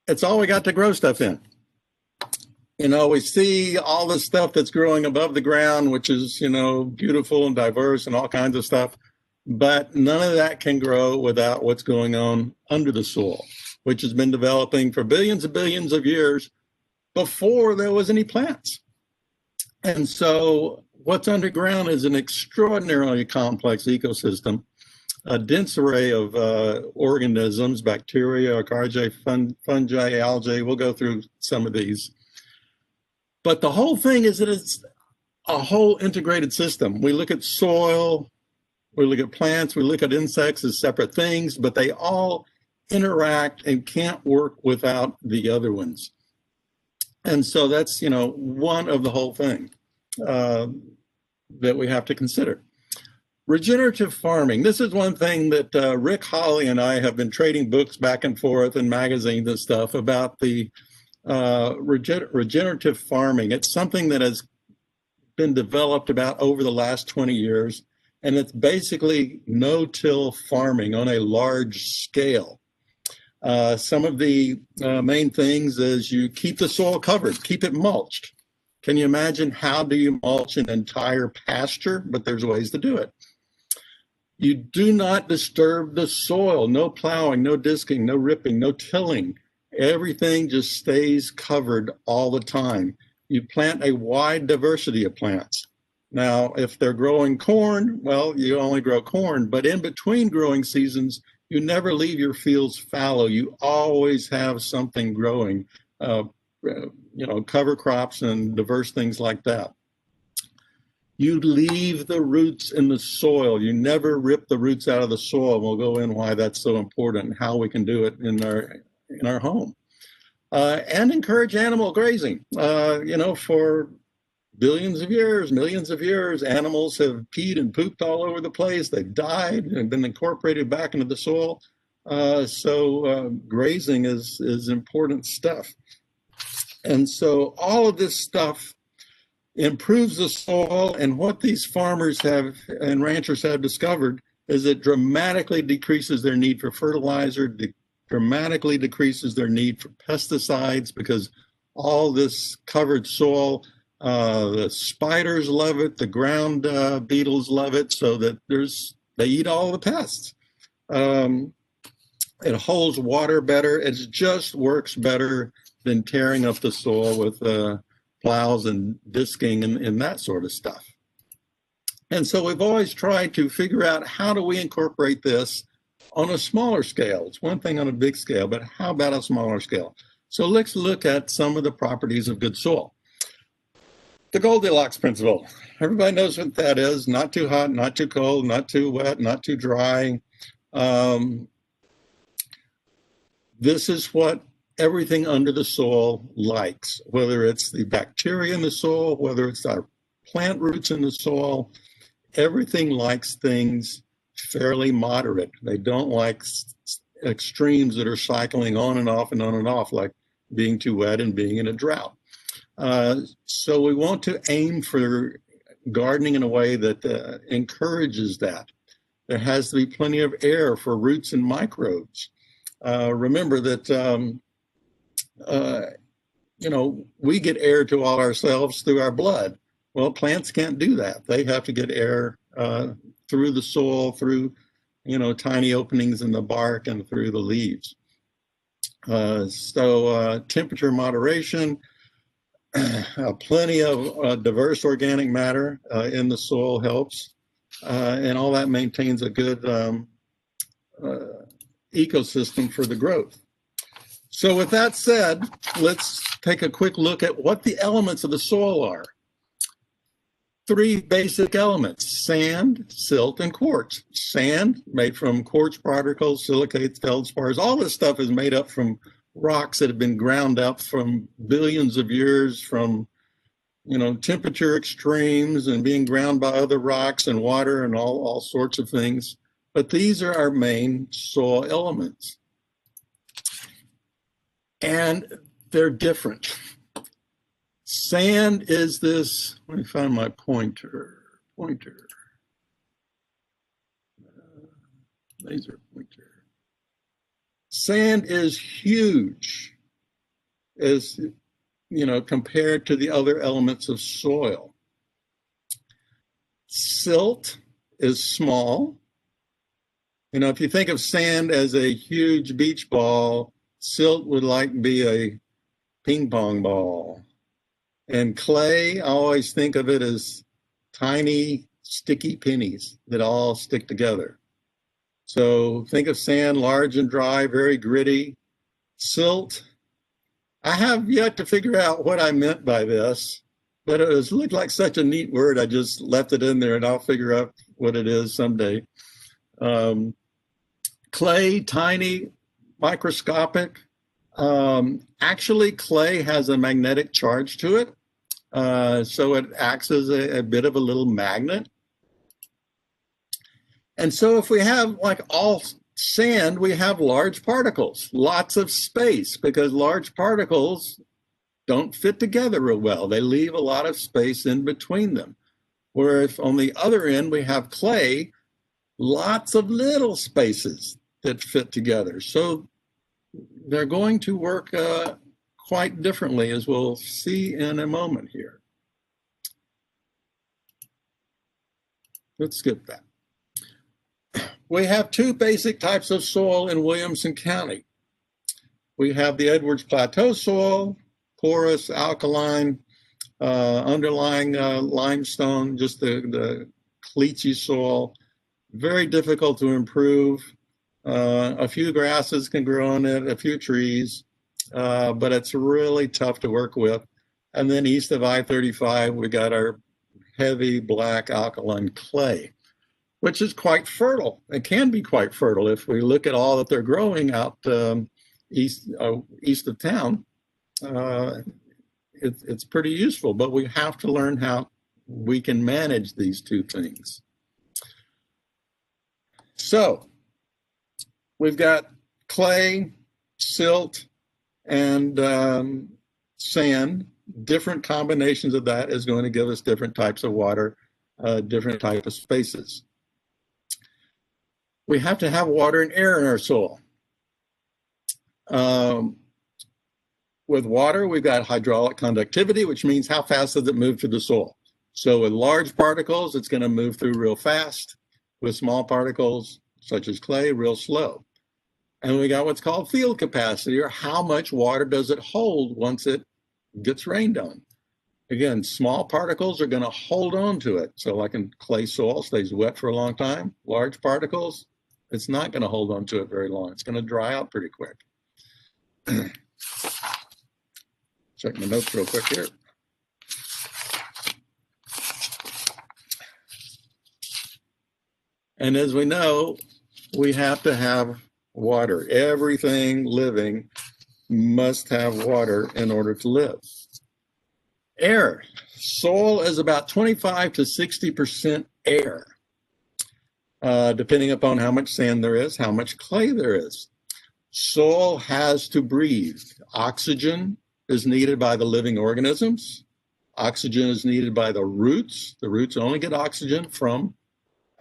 it's all we got to grow stuff in. You know, we see all the stuff that's growing above the ground, which is, you know, beautiful and diverse and all kinds of stuff. But none of that can grow without what's going on under the soil, which has been developing for billions and billions of years before there was any plants. And so what's underground is an extraordinarily complex ecosystem, a dense array of organisms, bacteria, archaea, fungi, algae. We'll go through some of these. But the whole thing is that it's a whole integrated system. We look at soil, we look at plants, we look at insects as separate things, but they all interact and can't work without the other ones. And so that's, you know, one of the whole thing that we have to consider. Regenerative farming. This is one thing that Rick Holly and I have been trading books back and forth in magazines and stuff about the regenerative farming. It's something that has been developed about over the last 20 years, and it's basically no-till farming on a large scale. Some of the main things is you keep the soil covered, keep it mulched. Can you imagine how do you mulch an entire pasture? But there's ways to do it. You do not disturb the soil, no plowing, no disking, no ripping, no tilling. Everything just stays covered all the time. You plant a wide diversity of plants. Now, if they're growing corn, well, you only grow corn, but in between growing seasons, you never leave your fields fallow. You always have something growing, you know, cover crops and diverse things like that. You leave the roots in the soil. You never rip the roots out of the soil. We'll go in why that's so important and how we can do it in our home. And encourage animal grazing. You know, for billions of years, millions of years, animals have peed and pooped all over the place. They've died and been incorporated back into the soil. So grazing is important stuff. And so all of this stuff improves the soil, and what these farmers have and ranchers have discovered is it dramatically decreases their need for fertilizer, dramatically decreases their need for pesticides, because all this covered soil, the spiders love it, the ground beetles love it, so that they eat all the pests. It holds water better. It just works better than tearing up the soil with plows and disking and that sort of stuff. And so we've always tried to figure out, how do we incorporate this on a smaller scale? It's one thing on a big scale, but how about a smaller scale? So let's look at some of the properties of good soil. The Goldilocks Principle. Everybody knows what that is. Not too hot, not too cold, not too wet, not too dry. This is what everything under the soil likes, whether it's the bacteria in the soil, whether it's our plant roots in the soil. Everything likes things fairly moderate. They don't like extremes that are cycling on and off and on and off, like being too wet and being in a drought. So we want to aim for gardening in a way that encourages that. There has to be plenty of air for roots and microbes. Remember that you know, we get air to all ourselves through our blood. Well, plants can't do that. They have to get air through the soil, through, you know, tiny openings in the bark and through the leaves. So temperature moderation, plenty of diverse organic matter in the soil helps, and all that maintains a good ecosystem for the growth. So with that said, let's take a quick look at what the elements of the soil are. 3 basic elements: sand, silt, and quartz. Sand, made from quartz particles, silicates, feldspars. All this stuff is made up from rocks that have been ground up from billions of years, from, you know, temperature extremes and being ground by other rocks and water and all sorts of things. But these are our main soil elements. And they're different. Sand is this, let me find my pointer. Laser pointer. Sand is huge, as compared to the other elements of soil. Silt is small. If you think of sand as a huge beach ball, silt would be a ping pong ball. And clay, I always think of it as tiny, sticky pennies that all stick together. So think of sand, large and dry, very gritty. Silt, I have yet to figure out what I meant by this, but it looked like such a neat word. I just left it in there, and I'll figure out what it is someday. Clay, tiny, microscopic. Actually, clay has a magnetic charge to it, so it acts as a bit of a little magnet. And so if we have, like all sand, we have large particles, lots of space, because large particles don't fit together real well. They leave a lot of space in between them. Whereas on the other end, we have clay, lots of little spaces that fit together. So they're going to work quite differently, as we'll see in a moment here. Let's skip that. We have two basic types of soil in Williamson County. We have the Edwards Plateau soil, porous, alkaline, underlying limestone, just the caliche soil, very difficult to improve. A few grasses can grow on it, a few trees, but it's really tough to work with. And then east of I-35, we got our heavy black alkaline clay, which is quite fertile. It can be quite fertile if we look at all that they're growing out east of town. It's pretty useful, but we have to learn how we can manage these two things. So we've got clay, silt, and sand. Different combinations of that is going to give us different types of water, different type of spaces. We have to have water and air in our soil. With water, we've got hydraulic conductivity, which means how fast does it move through the soil. So with large particles, it's going to move through real fast. With small particles, such as clay, real slow. And we got what's called field capacity, or how much water does it hold once it gets rained on. Again, small particles are going to hold on to it. So like in clay soil, stays wet for a long time. Large particles, it's not going to hold on to it very long. It's going to dry out pretty quick. Check my notes real quick here. And as we know, we have to have water. Everything living must have water in order to live. Air. Soil is about 25 to 60% air, depending upon how much sand there is, how much clay there is. Soil has to breathe. Oxygen is needed by the living organisms. Oxygen is needed by the roots. The roots only get oxygen from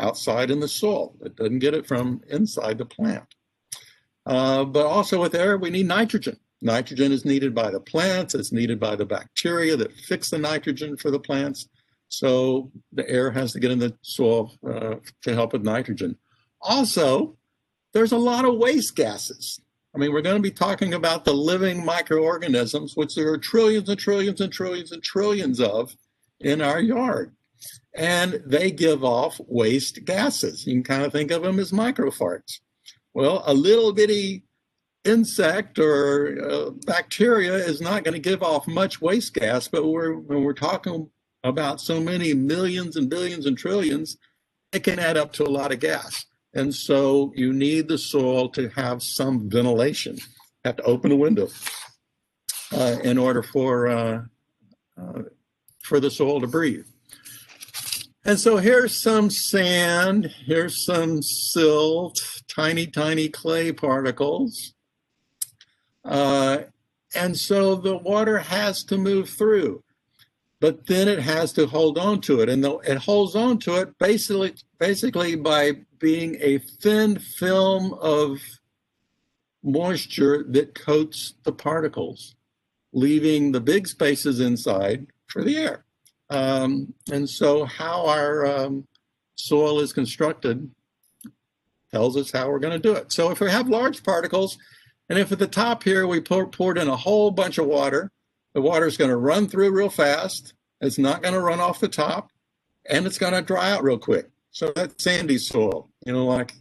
outside in the soil. It doesn't get it from inside the plant. But also with air, we need nitrogen. Nitrogen is needed by the plants. It's needed by the bacteria that fix the nitrogen for the plants. So the air has to get in the soil to help with nitrogen. Also, there's a lot of waste gases. I mean, we're going to be talking about the living microorganisms, which there are trillions and trillions and trillions and trillions of in our yard. And they give off waste gases. You can kind of think of them as microfarts. Well, a little bitty insect or bacteria is not going to give off much waste gas, but when we're talking about so many millions and billions and trillions, it can add up to a lot of gas. And so you need the soil to have some ventilation. You have to open a window in order for the soil to breathe. And so here's some sand, here's some silt, tiny, tiny clay particles. And so the water has to move through, but then it has to hold on to it. And it holds on to it basically by being a thin film of moisture that coats the particles, leaving the big spaces inside for the air. And so how our soil is constructed tells us how we're going to do it. So if we have large particles, and if at the top here we poured in a whole bunch of water, the water is going to run through real fast. It's not going to run off the top, and it's going to dry out real quick. So that's sandy soil, like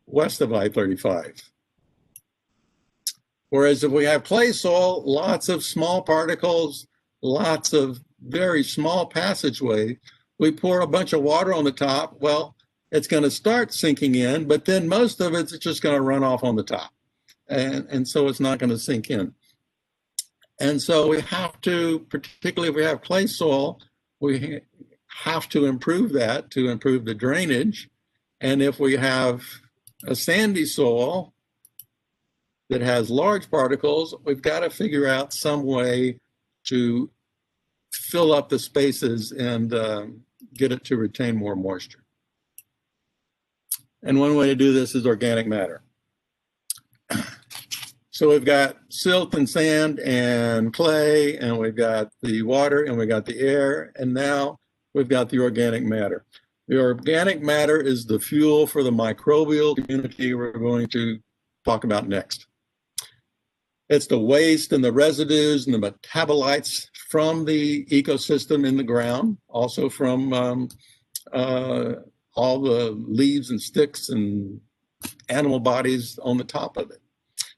west of I-35. Whereas if we have clay soil, lots of small particles, lots of very small passageway, we pour a bunch of water on the top, well, it's going to start sinking in, but then most of it's just going to run off on the top. And so it's not going to sink in. And so we have to, particularly if we have clay soil, we have to improve that to improve the drainage. And if we have a sandy soil that has large particles, we've got to figure out some way to fill up the spaces and get it to retain more moisture. And one way to do this is organic matter. So we've got silt and sand and clay, and we've got the water, and we've got the air, and now we've got the organic matter. The organic matter is the fuel for the microbial community we're going to talk about next. It's the waste and the residues and the metabolites from the ecosystem in the ground, also from all the leaves and sticks and animal bodies on the top of it.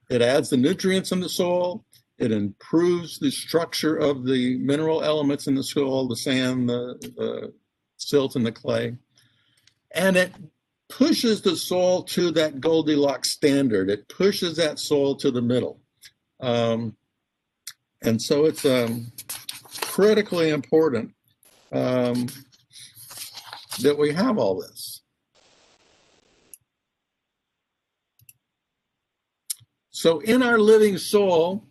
It adds the nutrients in the soil. It improves the structure of the mineral elements in the soil, the sand, the silt, and the clay. And it pushes the soil to that Goldilocks standard. It pushes that soil to the middle. And so it's critically important that we have all this. So in our living soil,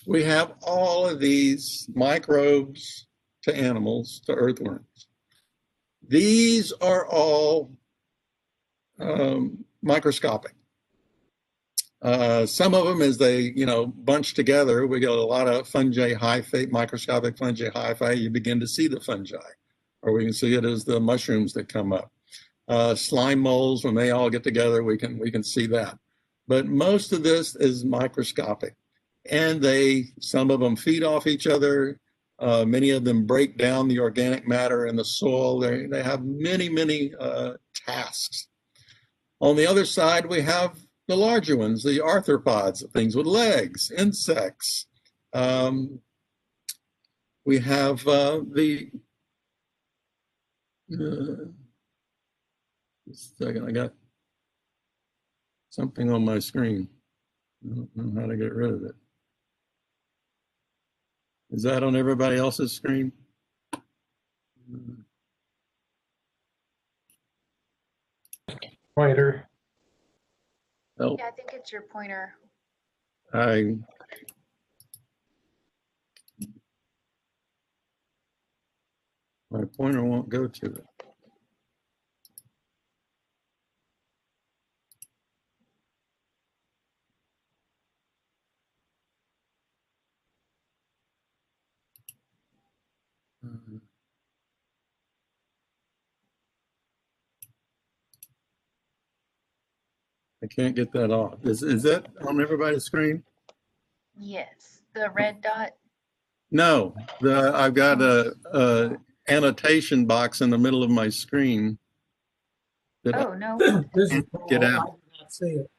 we have all of these microbes to animals to earthworms. These are all microscopic. Some of them, as they bunch together, we get a lot of fungi hyphae, microscopic fungi hyphae. You begin to see the fungi, or we can see it as the mushrooms that come up. Slime molds, when they all get together, we can see that. But most of this is microscopic, and some of them feed off each other. Many of them break down the organic matter in the soil. They have many tasks. On the other side, we have the larger ones, the arthropods, things with legs, insects. We have just a second, I got something on my screen. I don't know how to get rid of it. Is that on everybody else's screen? Pointer. Oh. Yeah, I think it's your pointer. My pointer won't go to it. I can't get that off. Is that on everybody's screen? Yes, the red dot. No, I've got a annotation box in the middle of my screen. Oh, no, This is Get Paul. out. I did not see it.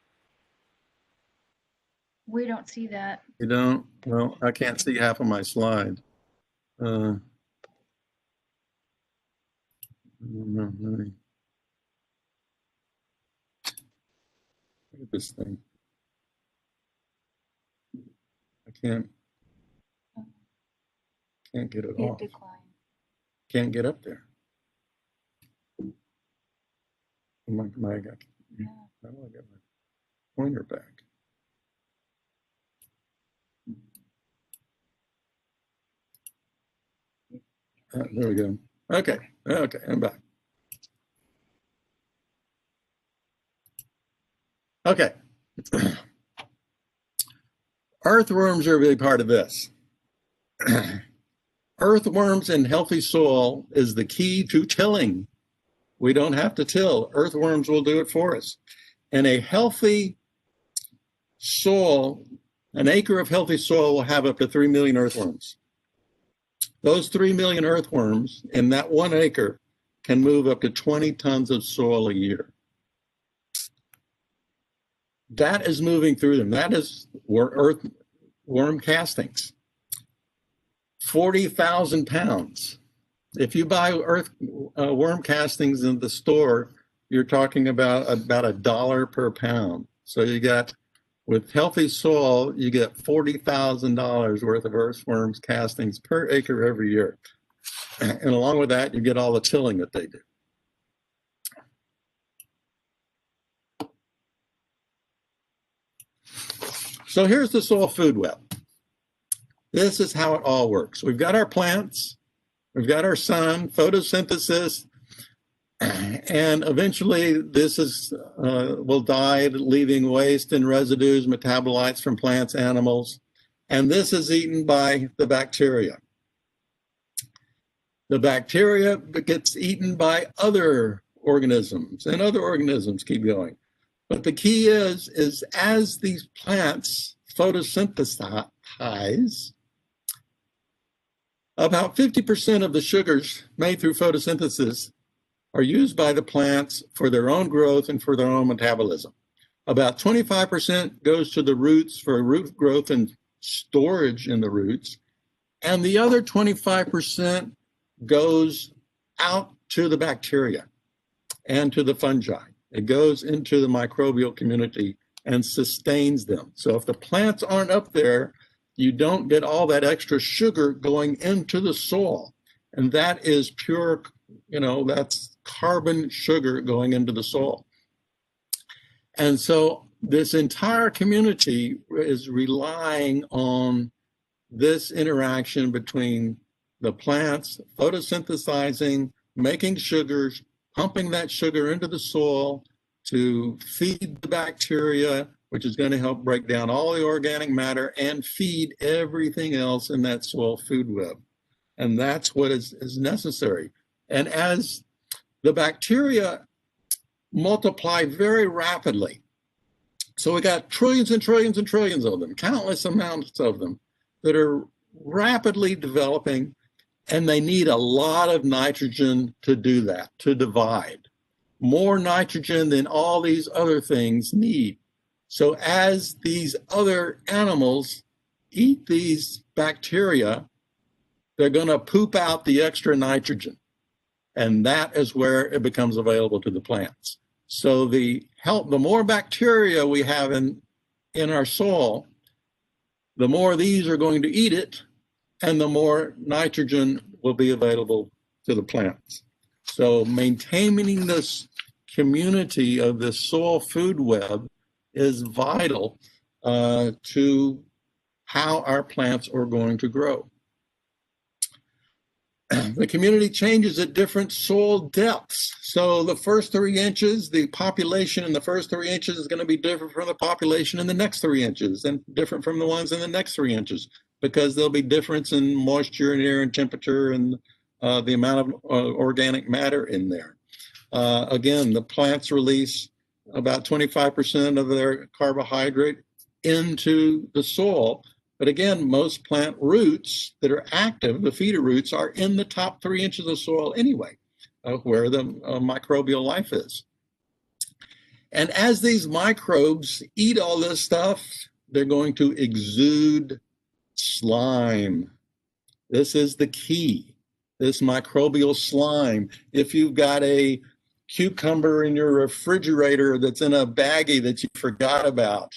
we don't see that. You don't? Well, I can't see half of my slide. Look at this thing. I can't get it Hit off. decline. Can't get up there. How do I get my pointer back? There we go. Okay, I'm back. Okay. Earthworms are a big part of this. Earthworms in healthy soil is the key to tilling. We don't have to till. Earthworms will do it for us. And a healthy soil, an acre of healthy soil will have up to 3 million earthworms. Those 3 million earthworms in that 1 acre can move up to 20 tons of soil a year. That is moving through them. That is earthworm castings. 40,000 pounds. If you buy worm castings in the store, you're talking about $1 per pound. So you got, with healthy soil, you get $40,000 worth of earthworms castings per acre every year. And along with that, you get all the tilling that they do. So here's the soil food web. This is how it all works. We've got our plants, we've got our sun, photosynthesis, and eventually this will die, leaving waste and residues, metabolites from plants, animals, and this is eaten by the bacteria. The bacteria gets eaten by other organisms, and other organisms keep going. But the key is as these plants photosynthesize, about 50% of the sugars made through photosynthesis are used by the plants for their own growth and for their own metabolism. About 25% goes to the roots for root growth and storage in the roots, and the other 25% goes out to the bacteria and to the fungi. It goes into the microbial community and sustains them. So if the plants aren't up there, you don't get all that extra sugar going into the soil. And that is pure, that's carbon sugar going into the soil. And so this entire community is relying on this interaction between the plants photosynthesizing, making sugars, pumping that sugar into the soil to feed the bacteria, which is going to help break down all the organic matter and feed everything else in that soil food web. And that's what is necessary. And as the bacteria multiply very rapidly, so we got trillions and trillions and trillions of them, countless amounts of them that are rapidly developing, and they need a lot of nitrogen to do that, to divide. More nitrogen than all these other things need. So as these other animals eat these bacteria, they're going to poop out the extra nitrogen. And that is where it becomes available to the plants. So the more bacteria we have in our soil, the more these are going to eat it, and the more nitrogen will be available to the plants. So maintaining this community of this soil food web is vital to how our plants are going to grow. The community changes at different soil depths. So the first 3 inches, the population in the first 3 inches is going to be different from the population in the next 3 inches, and different from the ones in the next 3 inches, because there'll be difference in moisture and air and temperature and the amount of organic matter in there. Again, the plants release about 25% of their carbohydrate into the soil. But again, most plant roots that are active, the feeder roots, are in the top 3 inches of soil anyway, where the microbial life is. And as these microbes eat all this stuff, they're going to exude slime. This is the key, this microbial slime. If you've got a cucumber in your refrigerator that's in a baggie that you forgot about,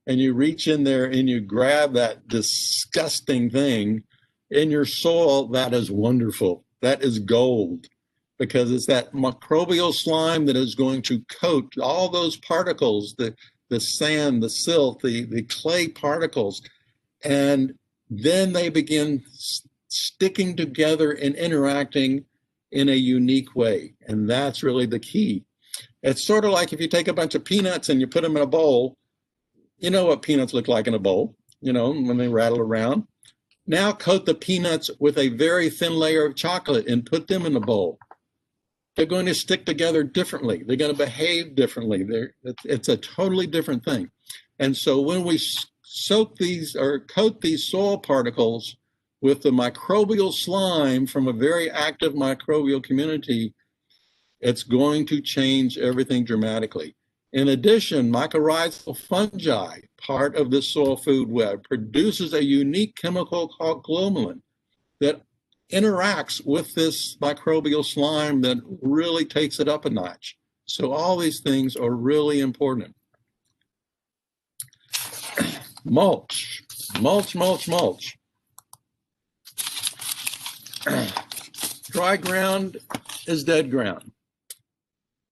and you reach in there and you grab that disgusting thing in your soil, that is wonderful. That is gold, because it's that microbial slime that is going to coat all those particles, the sand, the silt, the clay particles, and then they begin sticking together and interacting in a unique way. And that's really the key. It's sort of like if you take a bunch of peanuts and you put them in a bowl. You know what peanuts look like in a bowl. when they rattle around. Now coat the peanuts with a very thin layer of chocolate and put them in the bowl. They're going to stick together differently. They're going to behave differently. It's a totally different thing. And so when we soak these or coat these soil particles with the microbial slime from a very active microbial community, it's going to change everything dramatically. In addition, mycorrhizal fungi, part of the soil food web, produces a unique chemical called glomalin that interacts with this microbial slime that really takes it up a notch. So all these things are really important. Mulch, mulch, mulch, mulch. Dry ground is dead ground.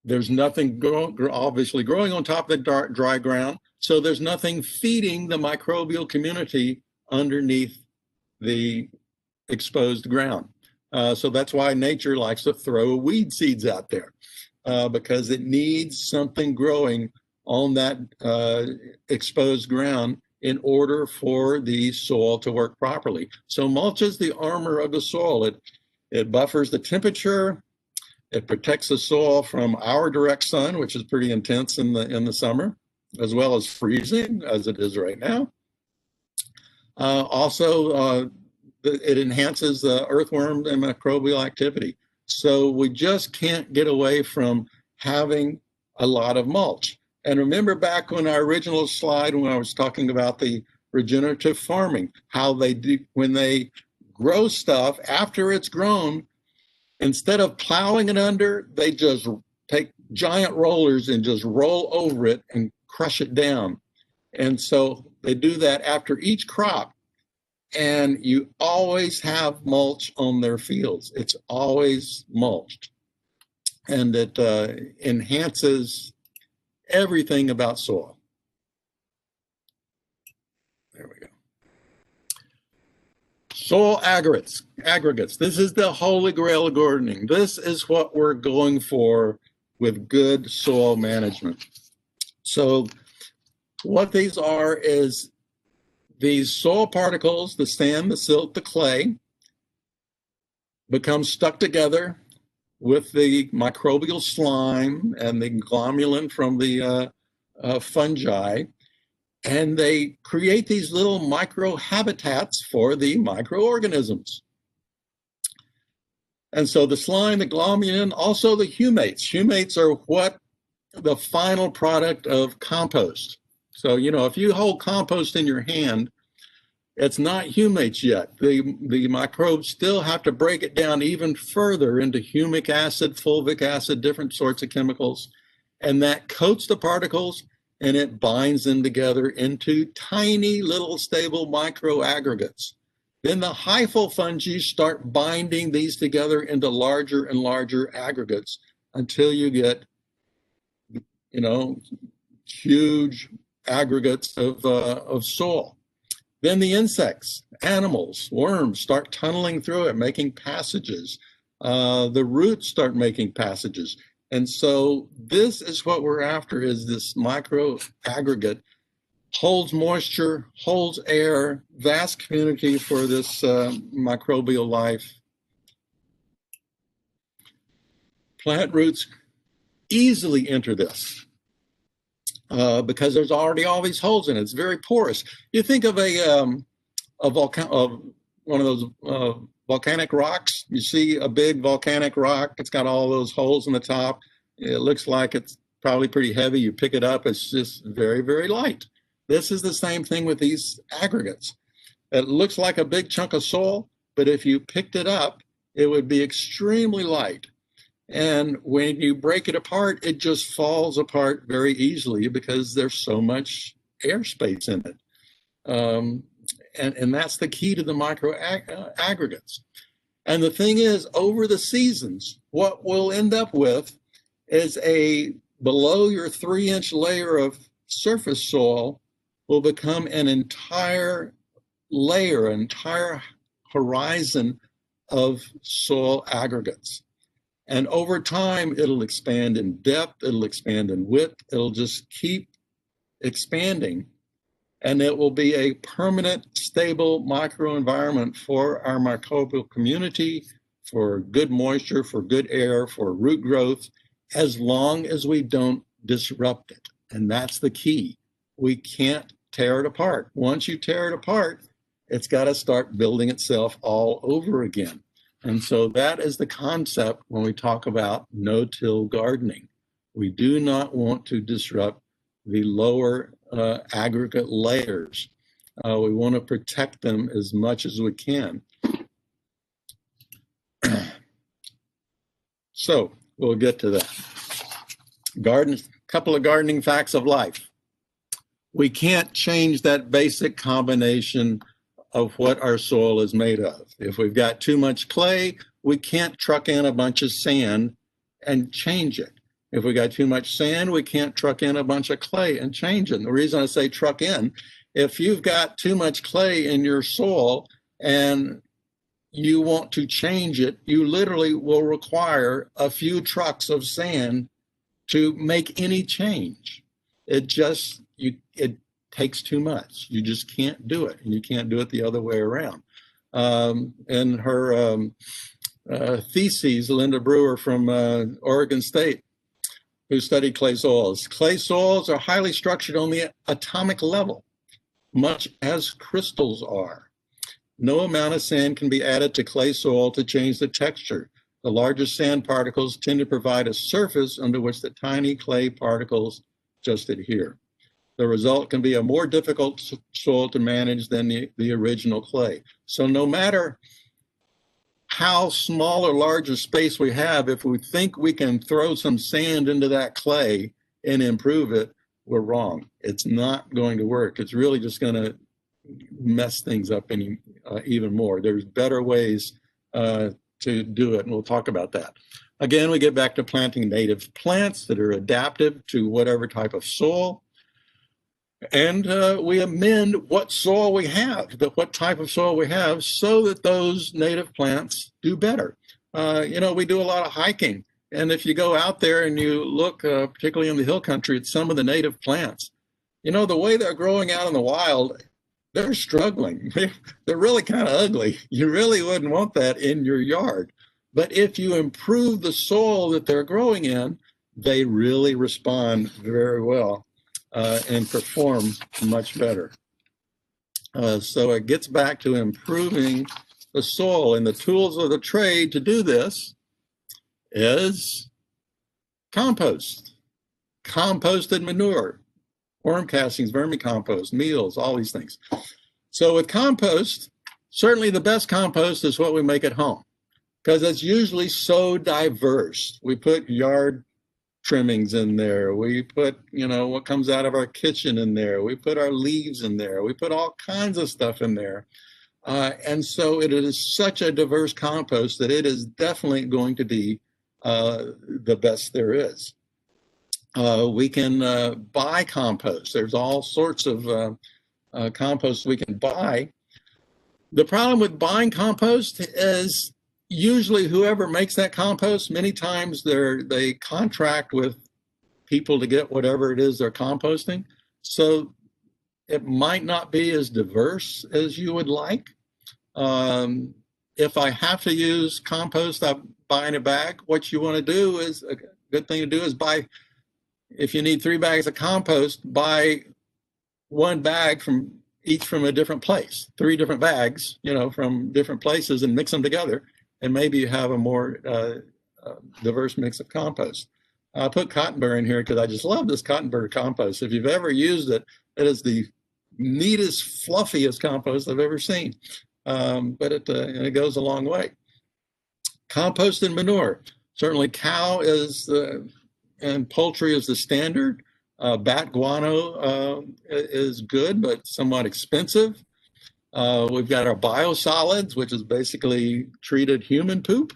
There's nothing obviously growing on top of the dry ground, so there's nothing feeding the microbial community underneath the exposed ground. So that's why nature likes to throw weed seeds out there, because it needs something growing on that exposed ground in order for the soil to work properly. So mulch is the armor of the soil. It buffers the temperature. It protects the soil from our direct sun, which is pretty intense in the summer, as well as freezing as it is right now. Also, it enhances the earthworm and microbial activity. So we just can't get away from having a lot of mulch. And remember back on our original slide when I was talking about the regenerative farming, how they do when they grow stuff after it's grown, instead of plowing it under, they just take giant rollers and just roll over it and crush it down. And so they do that after each crop. And you always have mulch on their fields. It's always mulched. And it enhances everything about soil. There we go. Soil aggregates. This is the holy grail of gardening. This is what we're going for with good soil management. So what these are is these soil particles, the sand, the silt, the clay, become stuck together with the microbial slime and the glomalin from the fungi, and they create these little microhabitats for the microorganisms. And so the slime, the glomalin, also the humates. Humates are what the final product of compost. So, if you hold compost in your hand, it's not humates yet. The microbes still have to break it down even further into humic acid, fulvic acid, different sorts of chemicals. And that coats the particles and it binds them together into tiny little stable micro aggregates. Then the hyphal fungi start binding these together into larger and larger aggregates until you get, huge aggregates of soil. Then the insects, animals, worms start tunneling through it, making passages. The roots start making passages. And so this is what we're after, is this micro aggregate, holds moisture, holds air, vast community for this microbial life. Plant roots easily enter this because there's already all these holes in it. It's very porous. You think of one of those volcanic rocks. You see a big volcanic rock. It's got all those holes in the top. It looks like it's probably pretty heavy. You pick it up, it's just very, very light. This is the same thing with these aggregates. It looks like a big chunk of soil, but if you picked it up, it would be extremely light. And when you break it apart, it just falls apart very easily because there's so much airspace in it. And that's the key to the micro aggregates. And the thing is, over the seasons, what we'll end up with is below your 3-inch layer of surface soil will become an entire layer, an entire horizon of soil aggregates. And over time, it'll expand in depth, it'll expand in width, it'll just keep expanding and it will be a permanent, stable microenvironment for our microbial community, for good moisture, for good air, for root growth, as long as we don't disrupt it. And that's the key. We can't tear it apart. Once you tear it apart, it's got to start building itself all over again. And so that is the concept when we talk about no-till gardening. We do not want to disrupt the lower aggregate layers. We want to protect them as much as we can. So we'll get to that. Couple of gardening facts of life. We can't change that basic combination of what our soil is made of. If we've got too much clay, we can't truck in a bunch of sand and change it. If we got too much sand, we can't truck in a bunch of clay and change it. And the reason I say truck in, if you've got too much clay in your soil and you want to change it, you literally will require a few trucks of sand to make any change. It takes too much. You just can't do it, and you can't do it the other way around. In her theses, Linda Brewer from Oregon State, who studied clay soils. Clay soils are highly structured on the atomic level, much as crystals are. No amount of sand can be added to clay soil to change the texture. The larger sand particles tend to provide a surface under which the tiny clay particles just adhere. The result can be a more difficult soil to manage than the original clay. So no matter how small or large a space we have, if we think we can throw some sand into that clay and improve it, we're wrong. It's not going to work. It's really just going to mess things up even more. There's better ways to do it, and we'll talk about that. Again, we get back to planting native plants that are adaptive to whatever type of soil. And we amend what soil we have, what type of soil we have, so that those native plants do better. We do a lot of hiking. And if you go out there and you look, particularly in the hill country, at some of the native plants, the way they're growing out in the wild, they're struggling. They're really kind of ugly. You really wouldn't want that in your yard. But if you improve the soil that they're growing in, they really respond very well and perform much better. So it gets back to improving the soil, and the tools of the trade to do this is compost, composted manure, worm castings, vermicompost, meals, all these things. So with compost, certainly the best compost is what we make at home, because it's usually so diverse. We put yard trimmings in there. We put, what comes out of our kitchen in there. We put our leaves in there. We put all kinds of stuff in there. And so it is such a diverse compost that it is definitely going to be the best there is. We can buy compost. There's all sorts of compost we can buy. The problem with buying compost is usually whoever makes that compost, many times they contract with people to get whatever it is they're composting. So it might not be as diverse as you would like. If I have to use compost, I'm buying a bag. What you want to do is, a good thing to do is buy, if you need 3 bags of compost, buy 1 bag from a different place, 3 different bags, from different places, and mix them together. And maybe you have a more diverse mix of compost. I put cottonburr in here because I just love this cottonburr compost. If you've ever used it, it is the neatest, fluffiest compost I've ever seen. But it goes a long way. Compost and manure. Certainly cow and poultry is the standard. Bat guano is good, but somewhat expensive. We've got our biosolids, which is basically treated human poop.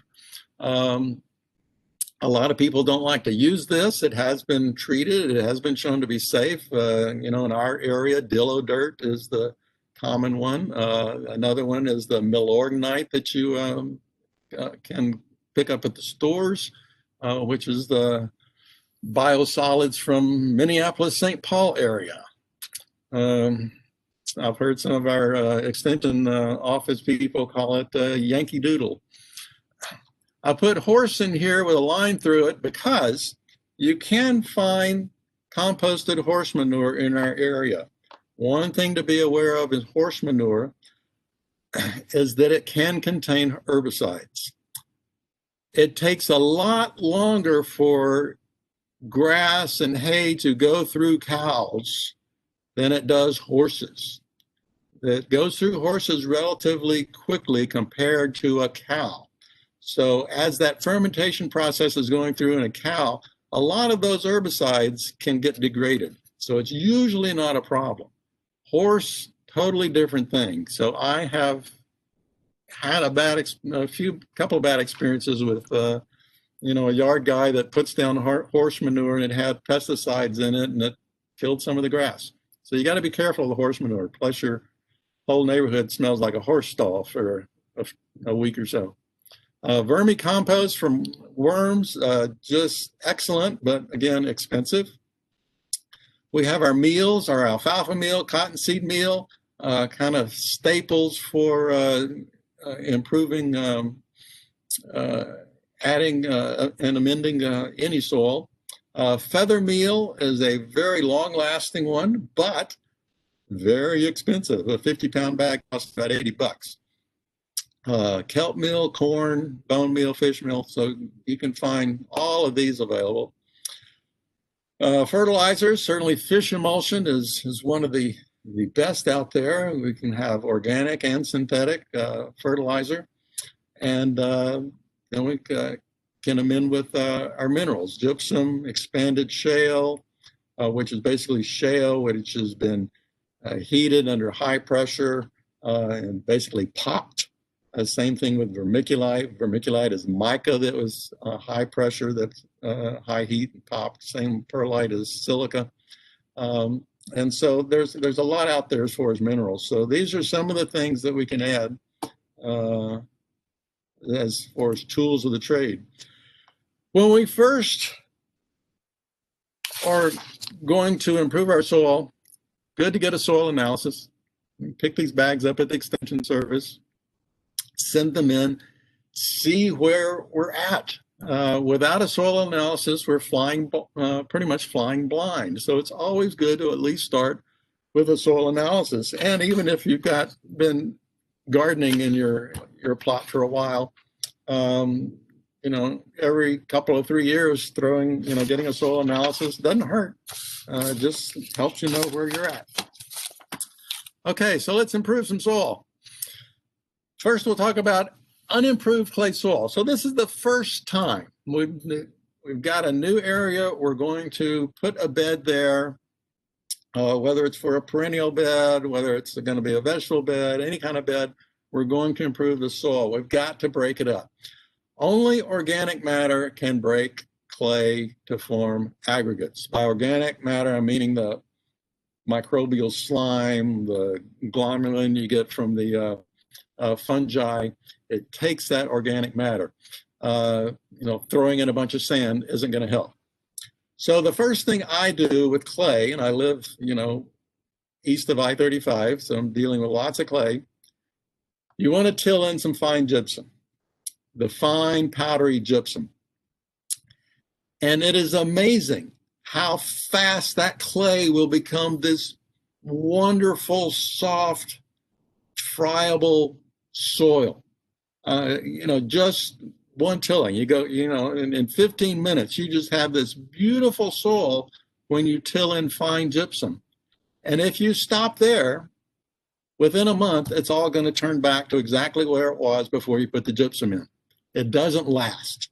A lot of people don't like to use this. It has been treated. It has been shown to be safe. In our area, dillo dirt is the common one. Another one is the millorgonite that you can pick up at the stores, which is the biosolids from Minneapolis, St. Paul area. I've heard some of our extension office people call it Yankee Doodle. I put horse in here with a line through it because you can find composted horse manure in our area. One thing to be aware of is horse manure is that it can contain herbicides. It takes a lot longer for grass and hay to go through cows than it does horses. It goes through horses relatively quickly compared to a cow. So as that fermentation process is going through in a cow, a lot of those herbicides can get degraded. So it's usually not a problem. Horse, totally different thing. So I have had a couple of bad experiences with, a yard guy that puts down horse manure and it had pesticides in it and it killed some of the grass. So you got to be careful of the horse manure. Plus your whole neighborhood smells like a horse stall for a week or so. Vermicompost from worms, just excellent, but again, expensive. We have our meals, our alfalfa meal, cottonseed meal, kind of staples for improving, adding and amending any soil. Feather meal is a very long-lasting one, but very expensive. A 50-pound bag costs about $80. Kelp meal, corn, bone meal, fish meal. So you can find all of these available. Fertilizers, certainly fish emulsion is one of the best out there. We can have organic and synthetic fertilizer. And then we can amend with our minerals, gypsum, expanded shale, which is basically shale, which has been heated under high pressure and basically popped. Same thing with vermiculite. Vermiculite is mica that was high pressure, that's high heat and popped. Same perlite as silica. And so there's a lot out there as far as minerals. So these are some of the things that we can add as far as tools of the trade. When we first are going to improve our soil, good to get a soil analysis. Pick these bags up at the Extension Service, send them in, see where we're at. Without a soil analysis, we're pretty much flying blind. So it's always good to at least start with a soil analysis. And even if you've been gardening in your plot for a while, every couple of 3 years getting a soil analysis doesn't hurt. Just helps you know where you're at. Okay, so let's improve some soil. First, we'll talk about unimproved clay soil. So this is the first time we've got a new area. We're going to put a bed there, whether it's for a perennial bed, whether it's going to be a vegetable bed, any kind of bed, we're going to improve the soil. We've got to break it up. Only organic matter can break clay to form aggregates. By organic matter, I'm meaning the microbial slime, the glomalin you get from the fungi. It takes that organic matter. Throwing in a bunch of sand isn't going to help. So the first thing I do with clay, and I live, east of I-35, so I'm dealing with lots of clay. You want to till in some fine gypsum, the fine powdery gypsum. And it is amazing how fast that clay will become this wonderful, soft, friable soil. Just one tilling, you go, in 15 minutes, you just have this beautiful soil when you till in fine gypsum. And if you stop there, within a month, it's all going to turn back to exactly where it was before you put the gypsum in. It doesn't last.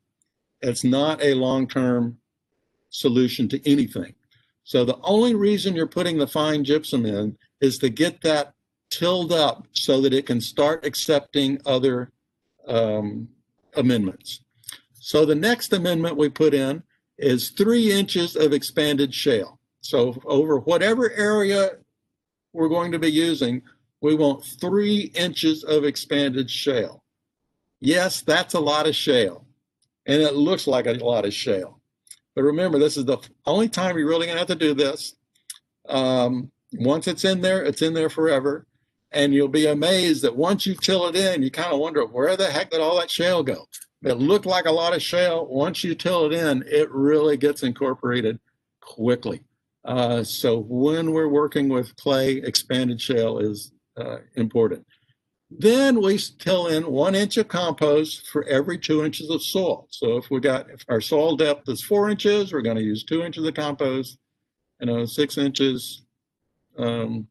It's not a long-term solution to anything. So the only reason you're putting the fine gypsum in is to get that tilled up so that it can start accepting other amendments. So the next amendment we put in is 3 inches of expanded shale. So over whatever area we're going to be using, we want 3 inches of expanded shale. Yes, that's a lot of shale, and it looks like a lot of shale. But remember, this is the only time you're really going to have to do this. Once it's in there forever. And you'll be amazed that once you till it in, you kind of wonder, where the heck did all that shale go? It looked like a lot of shale. Once you till it in, it really gets incorporated quickly. So when we're working with clay, expanded shale is important. Then we till in 1 inch of compost for every 2 inches of soil. So if our soil depth is 4 inches, we're going to use 2 inches of compost, 6 inches, 3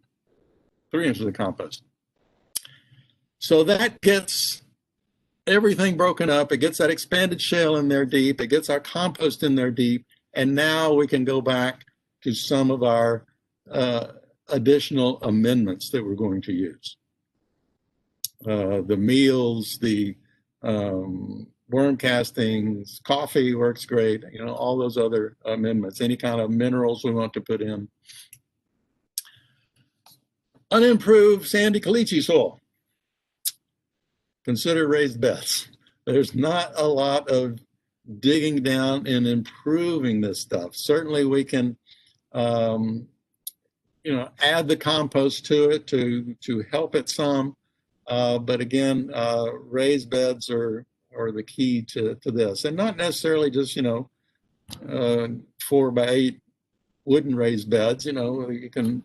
inches of compost. So that gets everything broken up. It gets that expanded shale in there deep. It gets our compost in there deep. And now we can go back to some of our additional amendments that we're going to use. The meals, the worm castings, coffee works great, all those other amendments, any kind of minerals we want to put in. Unimproved sandy caliche soil. Consider raised beds. There's not a lot of digging down and improving this stuff. Certainly we can, add the compost to it to help it some. But again, raised beds are the key to this, and not necessarily just 4x8 wooden raised beds. You can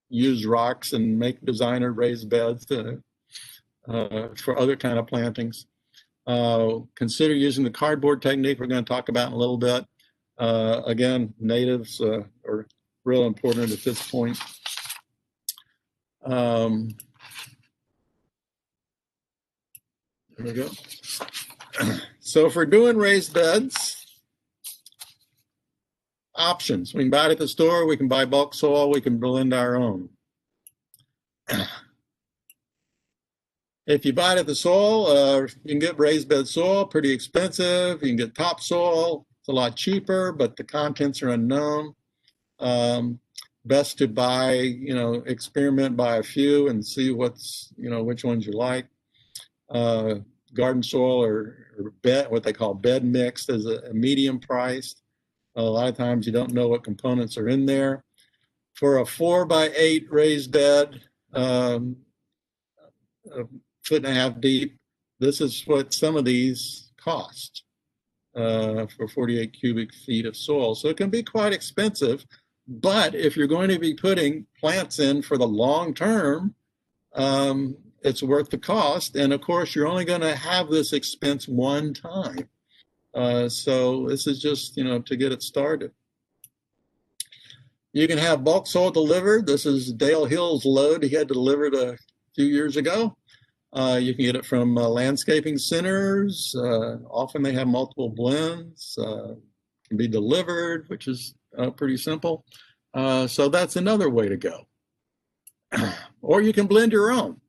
use rocks and make designer raised beds for other kind of plantings. Consider using the cardboard technique we're going to talk about in a little bit. Again, natives are real important at this point. There we go. So if we're doing raised beds, options. We can buy it at the store. We can buy bulk soil. We can blend our own. If you buy it at the soil, you can get raised bed soil, pretty expensive. You can get topsoil. It's a lot cheaper, but the contents are unknown. Best to buy, experiment, buy a few and see which ones you like. Garden soil or bed, what they call bed mixed, is a medium priced. A lot of times you don't know what components are in there. For a 4x8 raised bed, a 1.5 feet deep, this is what some of these cost for 48 cubic feet of soil. So it can be quite expensive, but if you're going to be putting plants in for the long term, it's worth the cost. And of course, you're only going to have this expense one time. So this is just, to get it started. You can have bulk soil delivered. This is Dale Hill's load he had delivered a few years ago. You can get it from landscaping centers. Often they have multiple blends. Can be delivered, which is pretty simple. So that's another way to go. Or you can blend your own.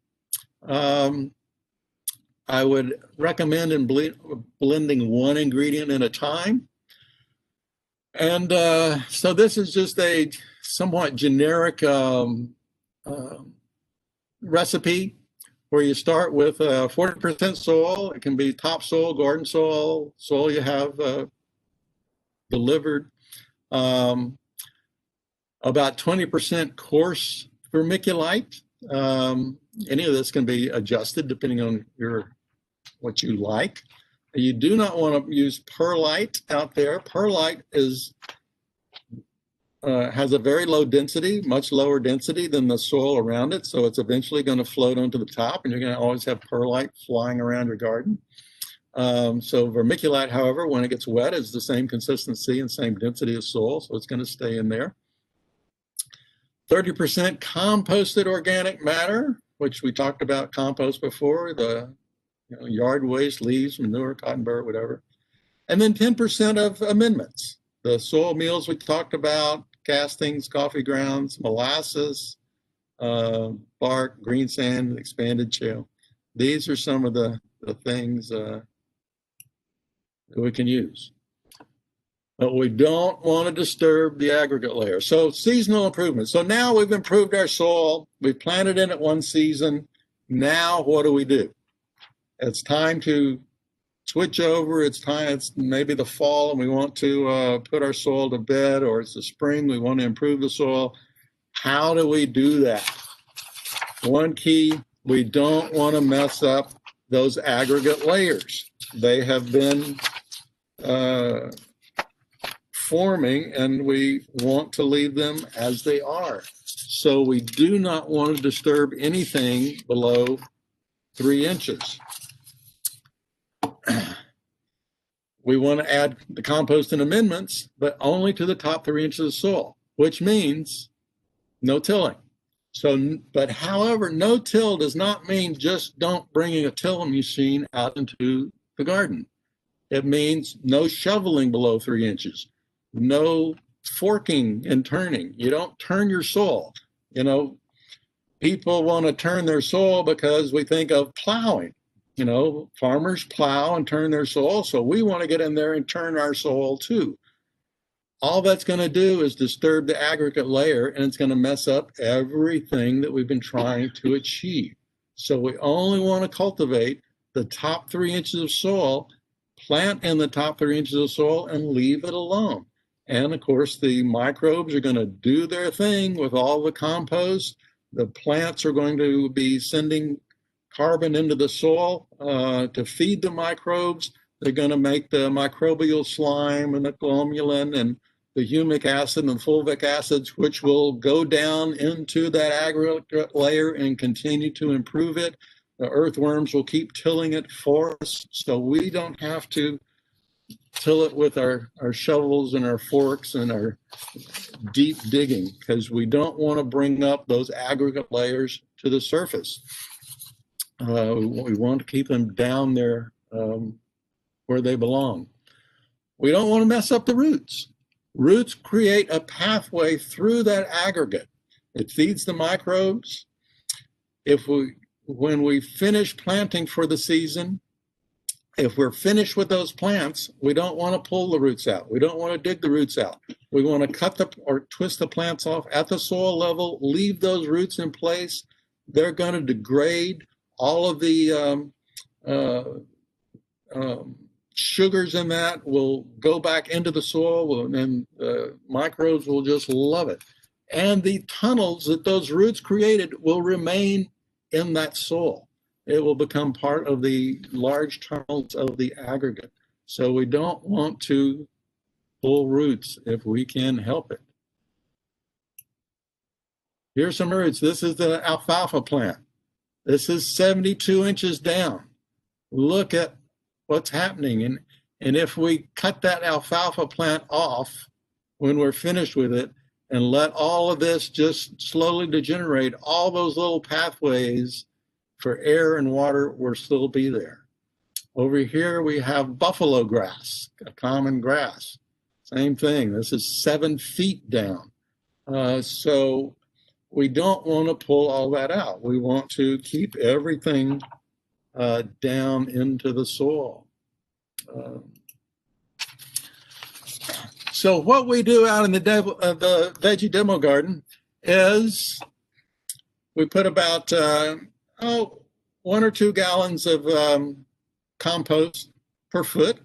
I would recommend blending one ingredient at a time. And so this is just a somewhat generic recipe where you start with 40% soil. It can be topsoil, garden soil, soil you have delivered. About 20% coarse vermiculite. Any of this can be adjusted depending on what you like. You do not want to use perlite out there. Perlite has a very low density, much lower density than the soil around it. So it's eventually going to float onto the top, and you're going to always have perlite flying around your garden. So vermiculite, however, when it gets wet, is the same consistency and same density as soil, so it's going to stay in there. 30% composted organic matter, which we talked about compost before, the yard waste, leaves, manure, cotton burr, whatever. And then 10% of amendments. The soil meals we talked about, castings, coffee grounds, molasses, bark, green sand, expanded shale. These are some of the things that we can use. But we don't want to disturb the aggregate layer. So seasonal improvement. So now we've improved our soil. We've planted in it one season. Now what do? It's time to switch over. It's maybe the fall and we want to put our soil to bed, or it's the spring, we want to improve the soil. How do we do that? One key, we don't want to mess up those aggregate layers. They have been forming, and we want to leave them as they are. So we do not want to disturb anything below 3 inches. We want to add the compost and amendments, but only to the top 3 inches of soil, which means no tilling. So, but however, no till does not mean just don't bring a tilling machine out into the garden. It means no shoveling below 3 inches, no forking and turning. You don't turn your soil. You know, people want to turn their soil because we think of plowing. You know, farmers plow and turn their soil, so we want to get in there and turn our soil too. All that's going to do is disturb the aggregate layer, and it's going to mess up everything that we've been trying to achieve. So we only want to cultivate the top 3 inches of soil, plant in the top 3 inches of soil, and leave it alone. And of course, the microbes are going to do their thing with all the compost. The plants are going to be sending carbon into the soil to feed the microbes. They're going to make the microbial slime and the glomalin and the humic acid and fulvic acids, which will go down into that aggregate layer and continue to improve it. The earthworms will keep tilling it for us, so we don't have to till it with our shovels and our forks and our deep digging, because we don't want to bring up those aggregate layers to the surface. We want to keep them down there where they belong. We don't want to mess up the roots. Roots create a pathway through that aggregate. It feeds the microbes. When we finish planting for the season, if we're finished with those plants, we don't want to pull the roots out. We don't want to dig the roots out. We want to cut or twist the plants off at the soil level, leave those roots in place. They're going to degrade. All of the sugars in that will go back into the soil, and microbes will just love it. And the tunnels that those roots created will remain in that soil. It will become part of the large tunnels of the aggregate. So we don't want to pull roots if we can help it. Here's some roots. This is the alfalfa plant. This is 72 inches down. Look at what's happening. And if we cut that alfalfa plant off when we're finished with it and let all of this just slowly degenerate, all those little pathways for air and water will still be there. Over here we have buffalo grass, a common grass. Same thing. This is 7 feet down. So we don't want to pull all that out. We want to keep everything down into the soil. So what we do out in the veggie demo garden is we put about 1 or 2 gallons of compost per foot,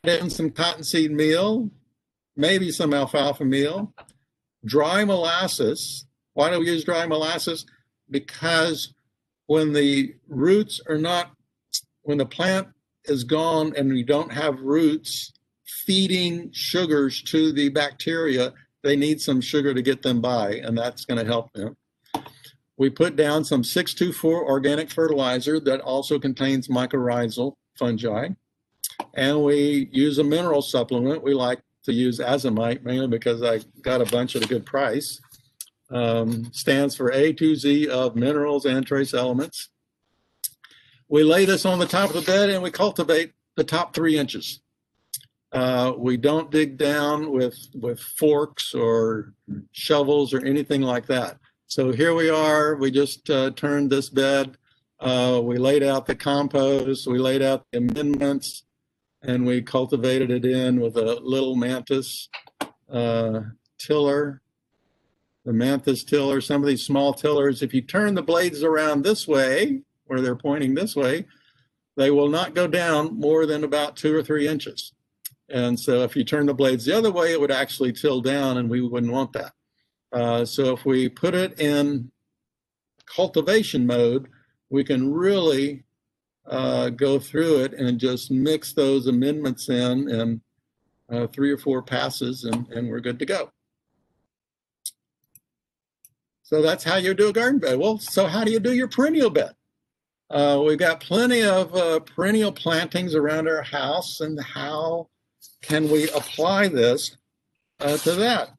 add in some cottonseed meal, maybe some alfalfa meal, dry molasses. Why do we use dry molasses? Because when the roots are not, when the plant is gone and we don't have roots feeding sugars to the bacteria, they need some sugar to get them by, and that's going to help them. We put down some 624 organic fertilizer that also contains mycorrhizal fungi, and we use a mineral supplement. We like to use azomite mainly because I got a bunch at a good price. Stands for A to Z of minerals and trace elements. We lay this on the top of the bed and we cultivate the top 3 inches. We don't dig down with forks or shovels or anything like that. So here we are. We just turned this bed. We laid out the compost. We laid out the amendments, and we cultivated it in with a little Mantis tiller. The Mantis tiller, some of these small tillers, if you turn the blades around this way, where they're pointing this way, they will not go down more than about 2 or 3 inches. And so if you turn the blades the other way, it would actually till down, and we wouldn't want that. So if we put it in cultivation mode, we can really go through it and just mix those amendments in 3 or 4 passes, and we're good to go. So that's how you do a garden bed. Well, so how do you do your perennial bed? We've got plenty of perennial plantings around our house, and how can we apply this to that?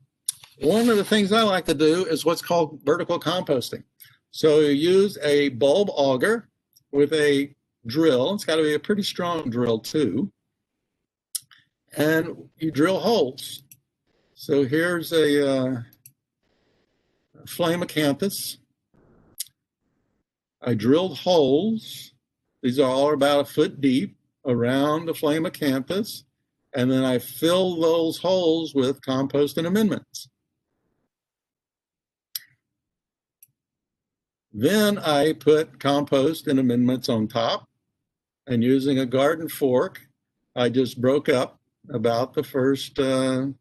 One of the things I like to do is what's called vertical composting. So you use a bulb auger with a drill. It's got to be a pretty strong drill too. And you drill holes. So here's a flame acanthus. I drilled holes. These are all about 1 foot deep around the flame acanthus. And then I fill those holes with compost and amendments. Then I put compost and amendments on top, and using a garden fork, I just broke up about the first 3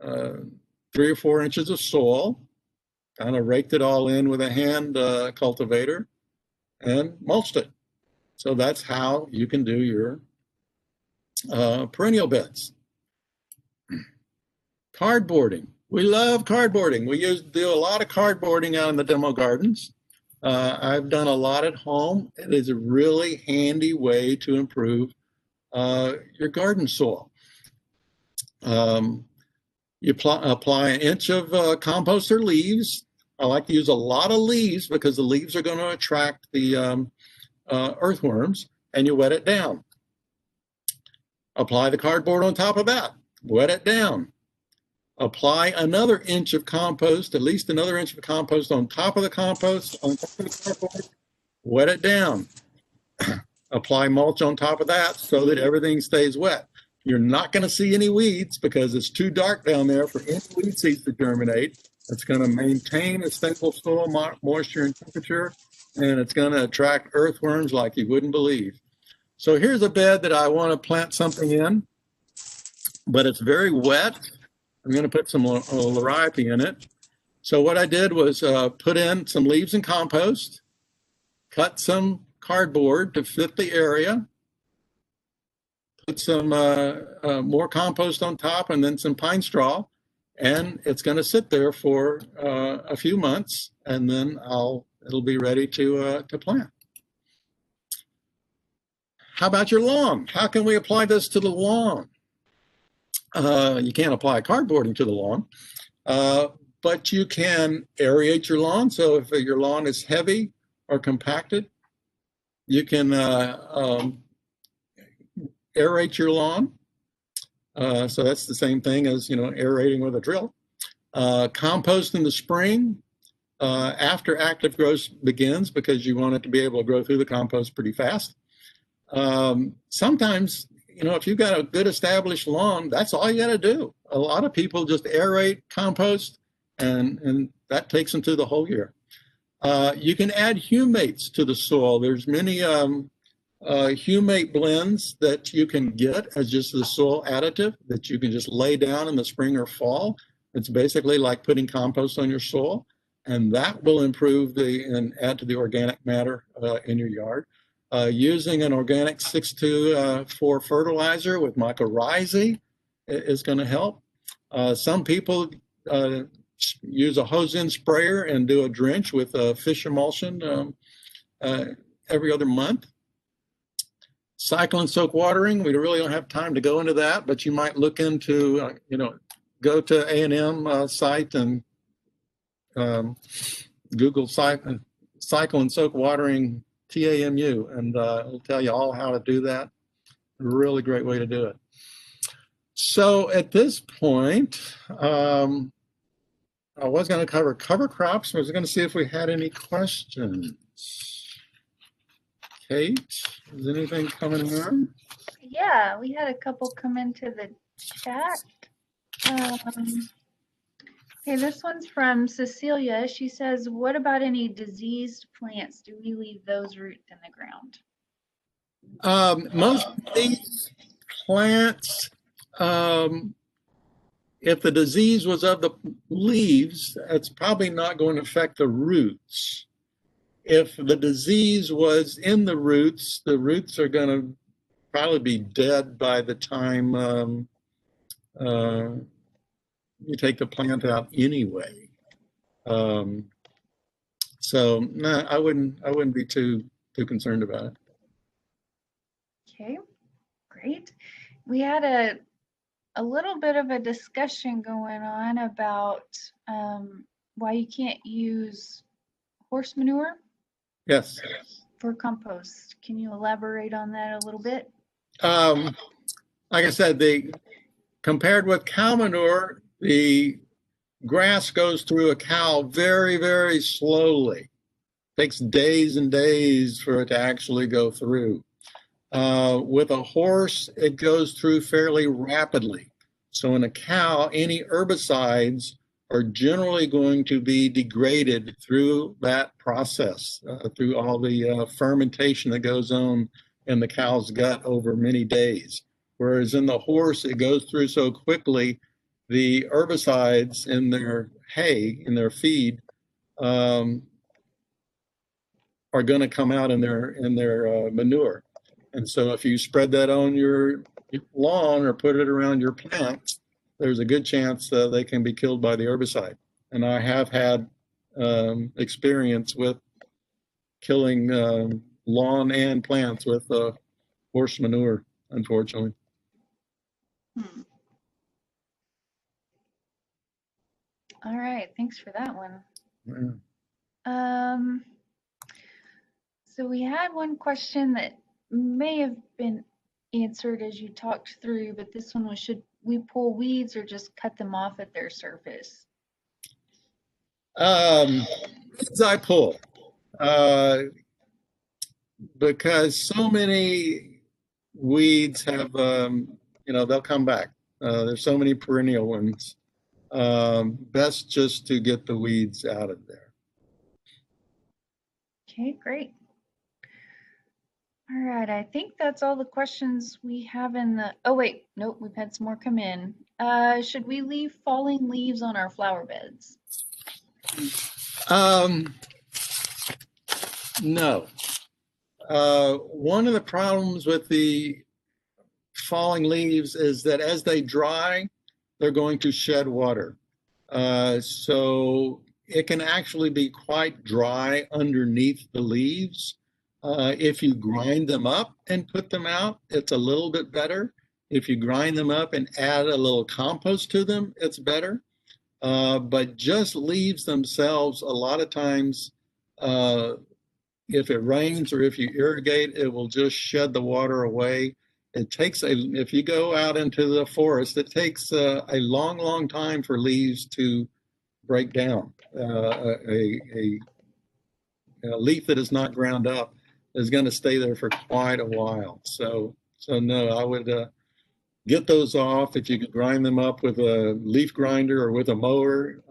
or 4 inches of soil, kind of raked it all in with a hand cultivator, and mulched it. So that's how you can do your perennial beds. Cardboarding. We love cardboarding. We do a lot of cardboarding out in the demo gardens. I've done a lot at home. It is a really handy way to improve your garden soil. You apply 1 inch of compost or leaves. I like to use a lot of leaves because the leaves are going to attract the earthworms, and you wet it down. Apply the cardboard on top of that. Wet it down. Apply another 1 inch of compost, at least another 1 inch of compost on top of the compost, on top of the cardboard. Wet it down. Apply mulch on top of that so that everything stays wet. You're not going to see any weeds because it's too dark down there for any weed seeds to germinate. It's going to maintain a stable soil moisture and temperature, and it's going to attract earthworms like you wouldn't believe. So here's a bed that I want to plant something in, but it's very wet. I'm going to put some liripe in it. So what I did was put in some leaves and compost, cut some cardboard to fit the area, put some more compost on top, and then some pine straw, and it's going to sit there for a few months, and then it'll be ready to plant. How about your lawn? How can we apply this to the lawn? You can't apply cardboarding to the lawn, but you can aerate your lawn. So if your lawn is heavy or compacted, you can aerate your lawn. So that's the same thing as, aerating with a drill. Compost in the spring after active growth begins, because you want it to be able to grow through the compost pretty fast. Sometimes, if you've got a good established lawn, that's all you got to do. A lot of people just aerate, compost, and that takes them through the whole year. You can add humates to the soil. There's many humate blends that you can get as just the soil additive that you can just lay down in the spring or fall. It's basically like putting compost on your soil, and that will improve and add to the organic matter in your yard. Using an organic 6-2-4 fertilizer with mycorrhizae is going to help. Some people use a hose-in sprayer and do a drench with fish emulsion every other month. Cycle and soak watering, we really don't have time to go into that, but you might look into, go to A&M site and Google cycle and soak watering TAMU, and it'll tell you all how to do that. Really great way to do it. So at this point, I was going to cover cover crops. I was going to see if we had any questions. Kate, is anything coming in? Yeah, we had a couple come into the chat. Okay, this one's from Cecilia. She says, what about any diseased plants? Do we leave those roots in the ground? Most of these plants, if the disease was of the leaves, it's probably not going to affect the roots. If the disease was in the roots are going to probably be dead by the time you take the plant out anyway. So no, I wouldn't be too concerned about it. Okay, great. We had a little bit of a discussion going on about why you can't use horse manure Yes. for compost. Can you elaborate on that a little bit? Like I said, compared with cow manure, the grass goes through a cow very, very slowly. It takes days and days for it to actually go through. With a horse, it goes through fairly rapidly. So in a cow, any herbicides are generally going to be degraded through that process, through all the fermentation that goes on in the cow's gut over many days. Whereas in the horse, it goes through so quickly, the herbicides in their hay, in their feed, are going to come out in their manure. And so if you spread that on your lawn or put it around your plants, there's a good chance they can be killed by the herbicide. And I have had experience with killing lawn and plants with horse manure, unfortunately. All right, thanks for that one. Yeah. So we had one question that may have been answered as you talked through, but this one was, should we pull weeds or just cut them off at their surface? Weeds I pull because so many weeds have, they'll come back. There's so many perennial ones. Best just to get the weeds out of there. Okay, great. All right, I think that's all the questions we have in the, oh wait, nope, we've had some more come in. Should we leave falling leaves on our flower beds? No. One of the problems with the falling leaves is that as they dry, they're going to shed water. So it can actually be quite dry underneath the leaves. If you grind them up and put them out, it's a little bit better. If you grind them up and add a little compost to them, it's better. But just leaves themselves, a lot of times, if it rains or if you irrigate, it will just shed the water away. It takes if you go out into the forest, it takes a long, long time for leaves to break down. A leaf that is not ground up is going to stay there for quite a while. So no, I would get those off. If you could grind them up with a leaf grinder or with a mower,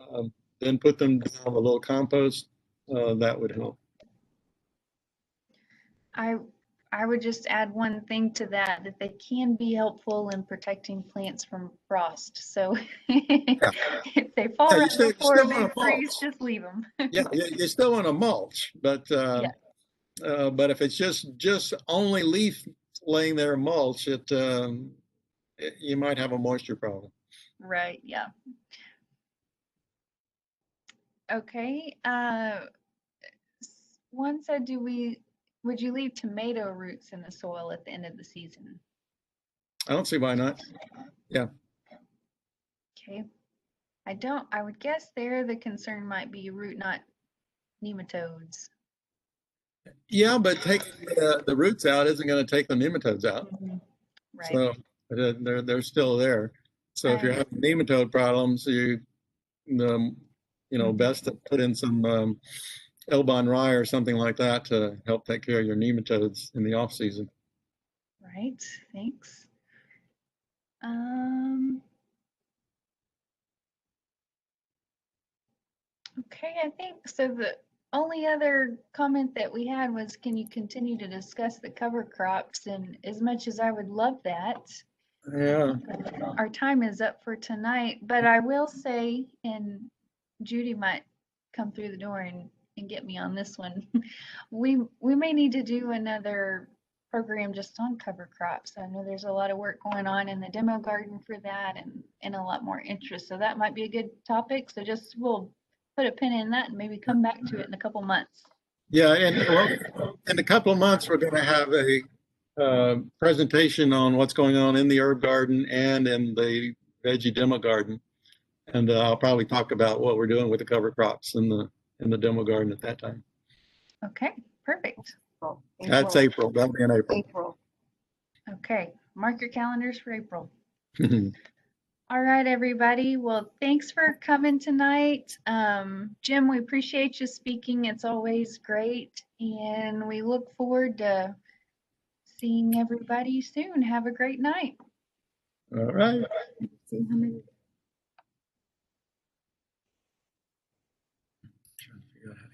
then put them down a little compost, that would help. I would just add one thing to that they can be helpful in protecting plants from frost. So if they fall right before a big freeze, just leave them. Yeah, you still want to mulch, but if it's just only leaf laying there mulch, you might have a moisture problem. Right. Yeah. Okay. One said, would you leave tomato roots in the soil at the end of the season? I don't see why not. Yeah. Okay. I would guess there the concern might be root knot nematodes. Yeah, but taking the roots out isn't going to take the nematodes out. Mm-hmm. Right. So they're still there. So if you're having nematode problems, best to put in some Elbon rye or something like that to help take care of your nematodes in the off season. Right. Thanks. Okay, I think so. The only other comment that we had was, can you continue to discuss the cover crops? And as much as I would love that, Yeah. Our time is up for tonight, but I will say, and Judy might come through the door and get me on this one. We may need to do another program just on cover crops. I know there's a lot of work going on in the demo garden for that and a lot more interest. So that might be a good topic. So just we'll put a pin in that and maybe come back to it in a couple months. Yeah, and well, in a couple of months, we're going to have a presentation on what's going on in the herb garden and in the veggie demo garden. And I'll probably talk about what we're doing with the cover crops in the demo garden at that time. Okay, perfect. That's April. That'll be in April. Okay, mark your calendars for April. All right, everybody. Well, thanks for coming tonight. Jim, we appreciate you speaking. It's always great. And we look forward to seeing everybody soon. Have a great night. All right. See how many. Trying to figure out how